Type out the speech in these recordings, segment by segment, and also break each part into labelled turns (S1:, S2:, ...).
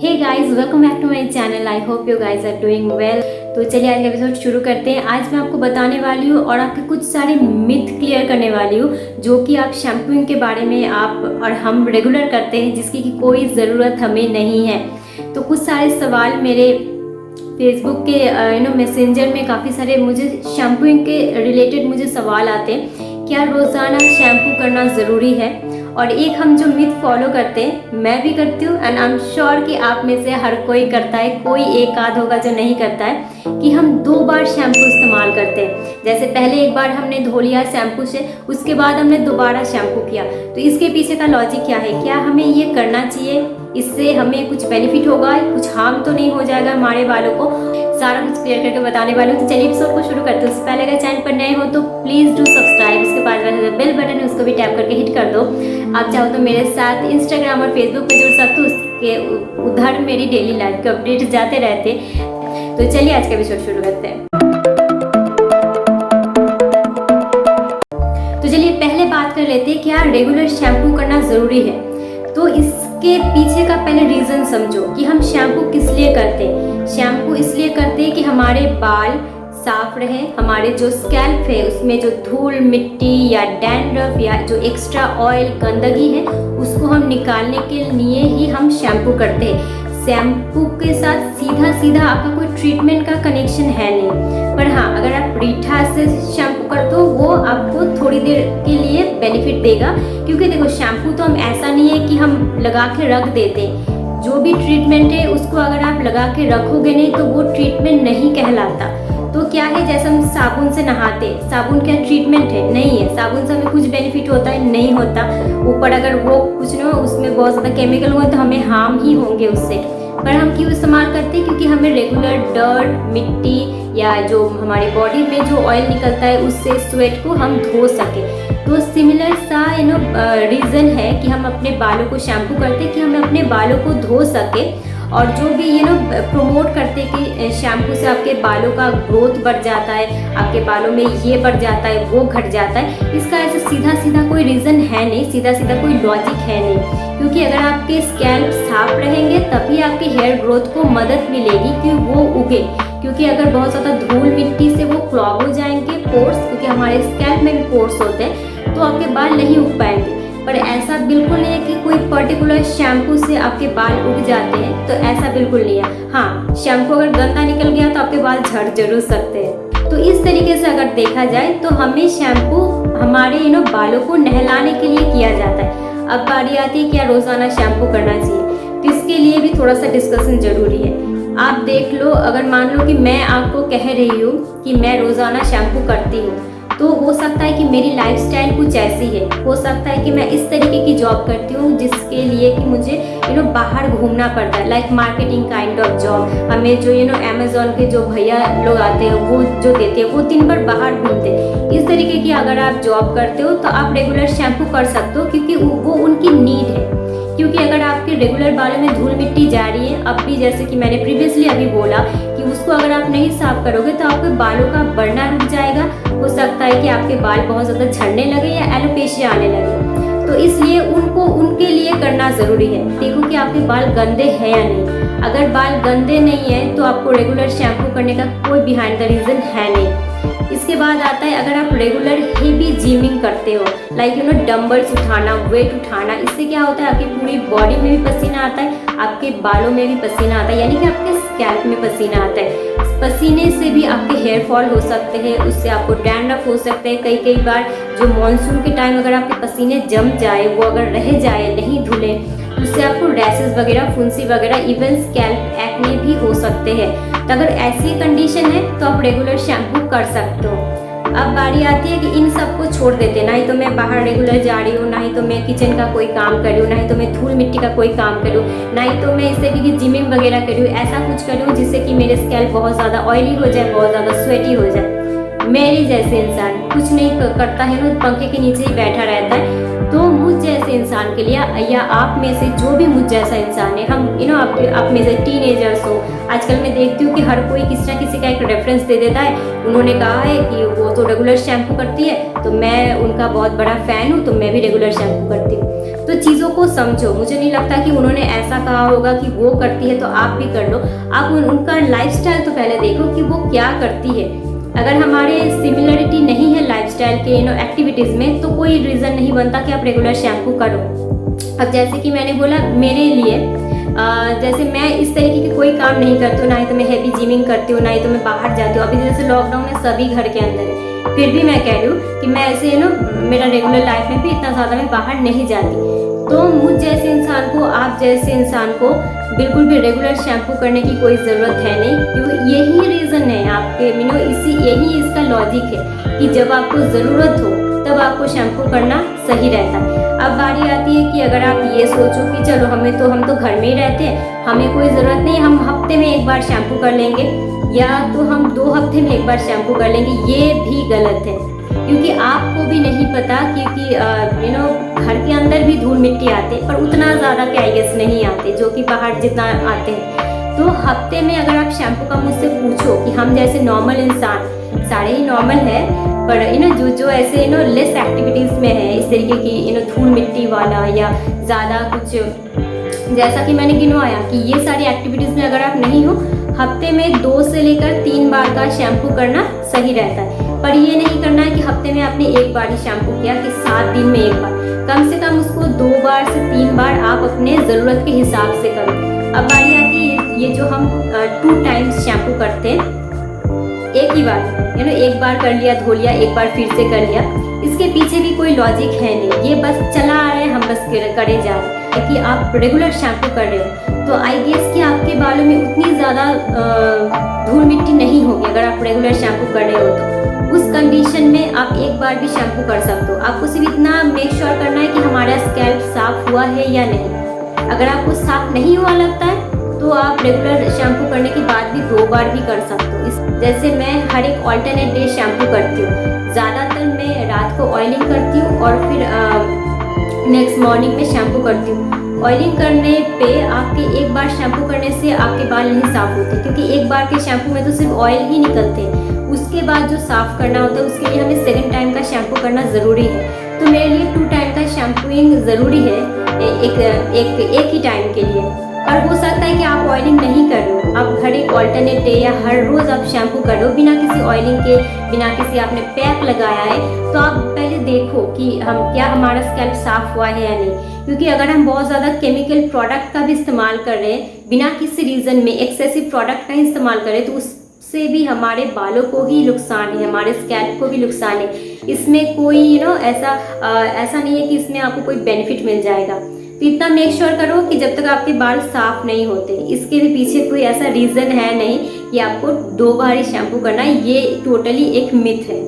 S1: Hey guys, welcome back to my channel. I hope you guys are doing well. तो चलिए आज का episode शुरू करते हैं। आज मैं आपको बताने वाली हूँ और आपके कुछ सारे मिथ क्लियर करने वाली हूँ जो कि आप शैम्पूइंग के बारे में आप और हम रेगुलर करते हैं, जिसकी कि कोई ज़रूरत हमें नहीं है। तो कुछ सारे सवाल मेरे फेसबुक के मैसेंजर में काफ़ी सारे मुझे शैम्पूइंग के रिलेटेड मुझे सवाल आते हैं। क्या रोज़ाना शैम्पू करना ज़रूरी है? और एक हम जो मिथ फॉलो करते हैं, मैं भी करती हूँ एंड आई एम श्योर कि आप में से हर कोई करता है, कोई एक आध होगा जो नहीं करता है, कि हम 2 बार शैम्पू इस्तेमाल करते हैं। जैसे पहले एक बार हमने धो लिया शैम्पू से, उसके बाद हमने दोबारा शैम्पू किया। तो इसके पीछे का लॉजिक क्या है? क्या हमें ये करना चाहिए? इससे हमें कुछ बेनिफिट होगा, कुछ हार्म तो नहीं हो जाएगा हमारे बालों को? सारा कुछ क्लियर करके बताने वाली हूँ। तो चलिए एपिसोड को शुरू करते हैं। उससे पहले अगर चैनल पर नए हो तो प्लीज़ डू सब्सक्राइब। उसके पास वाला बेल बटन है, उसको भी टैप करके हिट कर दो। आप चाहो तो मेरे साथ इंस्टाग्राम और फेसबुक पर जुड़ सकते हो, उसके उधर मेरी डेली लाइफ के अपडेट जाते रहते। तो चलिए आज का एपिसोड शुरू करते हैं। तो चलिए पहले बात कर लेते हैं, क्या रेगुलर शैम्पू करना ज़रूरी है? तो इसके पीछे का पहले रीज़न समझो कि हम शैम्पू किस लिए करते हैं। शैम्पू इसलिए करते हैं कि हमारे बाल साफ रहे, हमारे जो स्कैल्प है उसमें जो धूल मिट्टी या डैंड्रफ या जो एक्स्ट्रा ऑयल गंदगी है उसको हम निकालने के लिए ही हम शैम्पू करते हैं। शैम्पू के साथ सीधा आपका कोई ट्रीटमेंट का कनेक्शन है नहीं। पर हाँ, अगर आप रीठा से शैम्पू करते हो वो आपको थोड़ी देर के लिए बेनिफिट देगा, क्योंकि देखो शैम्पू तो हम ऐसा नहीं है कि हम लगा के रख देते। जो भी ट्रीटमेंट है उसको अगर आप लगा के रखोगे नहीं तो वो ट्रीटमेंट नहीं कहलाता। तो क्या है, जैसे हम साबुन से नहाते, साबुन क्या ट्रीटमेंट है? नहीं है। साबुन से हमें कुछ बेनिफिट होता है? नहीं होता। ऊपर अगर वो कुछ ना उसमें बहुत ज़्यादा केमिकल हुआ तो हमें हार्म ही होंगे उससे। पर हम क्यों इस्तेमाल करते हैं? क्योंकि हमें रेगुलर डर्ट मिट्टी या जो हमारी बॉडी में जो ऑयल निकलता है उससे स्वेट को हम धो सकें। तो सिमिलर सा रीज़न है कि हम अपने बालों को शैम्पू करते हैं कि हमें अपने बालों को धो सके। और जो भी प्रमोट करते कि शैम्पू से आपके बालों का ग्रोथ बढ़ जाता है, आपके बालों में ये बढ़ जाता है वो घट जाता है, इसका ऐसे सीधा कोई रीज़न है नहीं, सीधा कोई लॉजिक है नहीं। क्योंकि अगर आपके स्कैल्प साफ रहेंगे तभी आपके हेयर ग्रोथ को मदद मिलेगी कि वो उगे। क्योंकि अगर बहुत ज़्यादा धूल मिट्टी से वो क्लॉग हो जाएंगे पोर्स, क्योंकि हमारे स्कैल्प में भी पोर्स होते हैं, तो आपके बाल नहीं उग पाएंगे। पर ऐसा बिल्कुल नहीं है कि कोई पर्टिकुलर शैम्पू से आपके बाल उग जाते हैं, तो ऐसा बिल्कुल नहीं है। हाँ, शैम्पू अगर गंदा निकल गया तो आपके बाल झड़ जरूर सकते हैं। तो इस तरीके से अगर देखा जाए तो हमें शैम्पू हमारे बालों को नहलाने के लिए किया जाता है। अब बारी आती है क्या रोज़ाना शैम्पू करना चाहिए? तो इसके लिए भी थोड़ा सा डिस्कशन ज़रूरी है। आप देख लो, अगर मान लो कि मैं आपको कह रही हूँ कि मैं रोज़ाना शैम्पू करती हूँ, तो हो सकता है कि मेरी लाइफस्टाइल कुछ ऐसी है, हो सकता है कि मैं इस तरीके की जॉब करती हूँ जिसके लिए कि मुझे बाहर घूमना पड़ता है, like marketing kind of job. हमें जो अमेज़ॉन के जो भैया लोग आते हैं वो जो देते हैं, वो दिन भर बाहर घूमते हैं। इस तरीके की अगर आप जॉब करते हो तो आप रेगुलर शैम्पू कर सकते हो, क्योंकि वो उनकी नीड है। क्योंकि अगर आपके रेगुलर बालों में धूल मिट्टी जा रही है, अब भी जैसे कि मैंने प्रीवियसली अभी बोला कि उसको अगर आप नहीं साफ करोगे तो आपके बालों का बढ़ना रुक जाएगा। हो सकता है कि आपके बाल बहुत ज़्यादा झड़ने लगे या एलोपेशिया आने लगे। तो इसलिए उनके लिए करना ज़रूरी है। देखो कि आपके बाल गंदे हैं या नहीं। अगर बाल गंदे नहीं है तो आपको रेगुलर शैम्पू करने का कोई बिहाइंड द रीज़न है नहीं। इसके बाद आता है, अगर आप रेगुलर हेवी जिमिंग करते हो, लाइक डंबल्स उठाना, वेट उठाना, इससे क्या होता है आपकी पूरी बॉडी में भी पसीना आता है, आपके बालों में भी पसीना आता है, यानी कि आपके स्कैल्प में पसीना आता है। पसीने से भी आपके हेयर फॉल हो सकते हैं, उससे आपको डैंड्रफ हो सकते हैं। कई बार जो मानसून के टाइम अगर आपके पसीने जम जाए, वो अगर रह जाए नहीं धुले, उससे आपको रैशेस वगैरह, फुंसी वगैरह, इवन स्कैल्प एक्ने भी हो सकते हैं। तो अगर ऐसी कंडीशन है तो आप रेगुलर शैम्पू कर सकते हो। अब बारी आती है कि इन सब को छोड़ देते हैं, ना ही तो मैं बाहर रेगुलर जा रही हूँ, ना ही तो मैं किचन का कोई काम कर रही हूँ, ना ही तो मैं धूल मिट्टी का कोई काम कर रही हूँ, ना ही तो मैं इससे भी जिमिंग वगैरह कर रही हूँ, ऐसा कुछ कर रही हूँ जिससे कि मेरे स्कैल्प बहुत ज़्यादा ऑयली हो जाए, बहुत ज़्यादा स्वेटी हो जाए। मेरे जैसे इंसान कुछ नहीं करता है ना, पंखे के नीचे ही बैठा रहता है। तो मुझ जैसे इंसान के लिए, या आप में से जो भी मुझ जैसा इंसान है, हम आप में से टीनेजर्स हो, आजकल मैं देखती हूँ कि हर कोई किसी ना किसी का एक रेफरेंस दे देता है। उन्होंने कहा है कि वो तो रेगुलर शैम्पू करती है, तो मैं उनका बहुत बड़ा फ़ैन हूँ, तो मैं भी रेगुलर शैम्पू करती हूँ। तो तो चीज़ों को समझो। मुझे नहीं लगता कि उन्होंने ऐसा कहा होगा कि वो करती है तो आप भी कर लो। आप उनका लाइफस्टाइल तो पहले देखो कि वो क्या करती है। अगर हमारे सिमिलरिटी नहीं है लाइफस्टाइल के एक्टिविटीज़ में, तो कोई रीज़न नहीं बनता कि आप रेगुलर शैम्पू करो। अब जैसे कि मैंने बोला, मेरे लिए जैसे मैं इस तरीके की कोई काम नहीं करती हूँ, ना ही तो मैं हैवी जिमिंग करती हूँ, ना ही तो मैं बाहर जाती हूँ। अभी जैसे लॉकडाउन में सभी घर के अंदर है, फिर भी मैं कह रही हूँ कि मैं ऐसे मेरा रेगुलर लाइफ में भी इतना ज़्यादा मैं बाहर नहीं जाती। तो मुझ जैसे इंसान को, आप जैसे इंसान को बिल्कुल भी रेगुलर शैम्पू करने की कोई ज़रूरत है नहीं, क्योंकि यही रीज़न है आपके यही इसका लॉजिक है कि जब आपको ज़रूरत हो तब आपको शैम्पू करना सही रहता है। अब बारी आती है कि अगर आप ये सोचो कि चलो हम तो घर में ही रहते हैं, हमें कोई ज़रूरत नहीं, हम हफ्ते में एक बार शैम्पू कर लेंगे, या तो हम 2 हफ्ते में एक बार शैम्पू कर लेंगे, ये भी गलत है। क्योंकि आपको भी नहीं पता, क्योंकि घर के अंदर भी धूल मिट्टी आते, पर उतना ज़्यादा क्या नहीं आते जो कि बाहर जितना आते हैं। तो हफ्ते में अगर आप शैम्पू का मुझसे पूछो कि हम जैसे नॉर्मल इंसान, सारे ही नॉर्मल है, पर जो ऐसे लेस एक्टिविटीज़ में है, इस तरीके की धूल मिट्टी वाला या ज़्यादा कुछ, जैसा कि मैंने गिनवाया कि ये सारी एक्टिविटीज़ में अगर आप नहीं हो, हफ्ते में 2 से लेकर 3 बार का शैम्पू करना सही रहता है। पर ये नहीं करना है कि हफ्ते में आपने एक बार ही शैम्पू किया, कि 7 दिन में एक बार। कम से कम उसको 2 बार से 3 बार आप अपने ज़रूरत के हिसाब से करो। अब बारी आती है ये जो हम 2 टाइम्स शैम्पू करते हैं एक ही बार, एक बार कर लिया, धो लिया, एक बार फिर से कर लिया, इसके पीछे भी कोई लॉजिक है नहीं। ये बस चला आ रहे हैं, हम बस करे जा रहे हैं। कि आप रेगुलर शैम्पू कर रहे हो तो आई गेस कि आपके बालों में उतनी ज़्यादा धूल मिट्टी नहीं होगी। अगर आप रेगुलर शैम्पू कर रहे हो तो उस कंडीशन में आप एक बार भी शैम्पू कर सकते हो। आपको सिर्फ इतना मेक श्योर करना है कि हमारा स्कैल्प साफ़ हुआ है या नहीं। अगर आपको साफ़ नहीं हुआ लगता है तो आप रेगुलर शैम्पू करने के बाद भी 2 बार भी कर सकते हो। जैसे मैं हर एक ऑल्टरनेट डे शैम्पू करती हूँ। ज़्यादातर मैं रात को ऑयलिंग करती हूँ और फिर नेक्स्ट मॉर्निंग में शैम्पू करती हूँ। ऑयलिंग करने पे आपके एक बार शैम्पू करने से आपके बाल नहीं साफ़ होते, क्योंकि एक बार के शैम्पू में तो सिर्फ ऑयल ही निकलते हैं। उसके बाद जो साफ़ करना होता है उसके लिए हमें 2nd टाइम का शैम्पू करना ज़रूरी है। तो मेरे लिए 2 टाइम का शैम्पूइंग ज़रूरी है एक ही टाइम के लिए। और हो सकता है कि आप ऑयलिंग नहीं कर रहे हो, आप हर एक ऑल्टरनेट डे या हर रोज़ आप शैम्पू कर रहे हो बिना किसी ऑयलिंग के, बिना किसी आपने पैक लगाया है। तो आप पहले देखो कि क्या हमारा स्कैल्प साफ़ हुआ है या नहीं। क्योंकि अगर हम बहुत ज़्यादा केमिकल प्रोडक्ट का भी इस्तेमाल कर रहे हैं, बिना किसी रीज़न में एक्सेसिव प्रोडक्ट का इस्तेमाल कर रहे हैं, तो उससे भी हमारे बालों को ही नुकसान है, हमारे स्कैल्प को भी नुकसान है। इसमें कोई ऐसा नहीं है कि इसमें आपको कोई बेनिफिट मिल जाएगा। तो इतना मेक श्योर करो कि जब तक आपके बाल साफ़ नहीं होते, इसके भी पीछे कोई ऐसा रीज़न है नहीं कि आपको 2 बार ही शैम्पू करना है। ये टोटली एक मिथ है।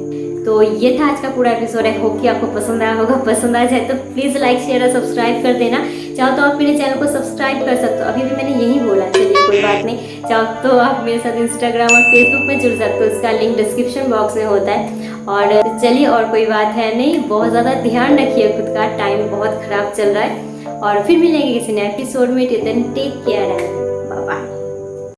S1: तो ये था आज का पूरा एपिसोड। है होप कि आपको पसंद आया होगा। पसंद आ जाए तो प्लीज़ लाइक, शेयर और सब्सक्राइब कर देना। चाहो तो आप मेरे चैनल को सब्सक्राइब कर सकते हो। अभी भी मैंने यही बोला, चलिए कोई बात नहीं। चाहो तो आप मेरे साथ इंस्टाग्राम और फेसबुक में जुड़ सकते हो, उसका लिंक डिस्क्रिप्शन बॉक्स में होता है। और चलिए, और कोई बात है नहीं, बहुत ज़्यादा ध्यान रखिए खुद का, टाइम बहुत ख़राब चल रहा है। और फिर मिलेंगे किसी नए एपिसोड में। Till then take care.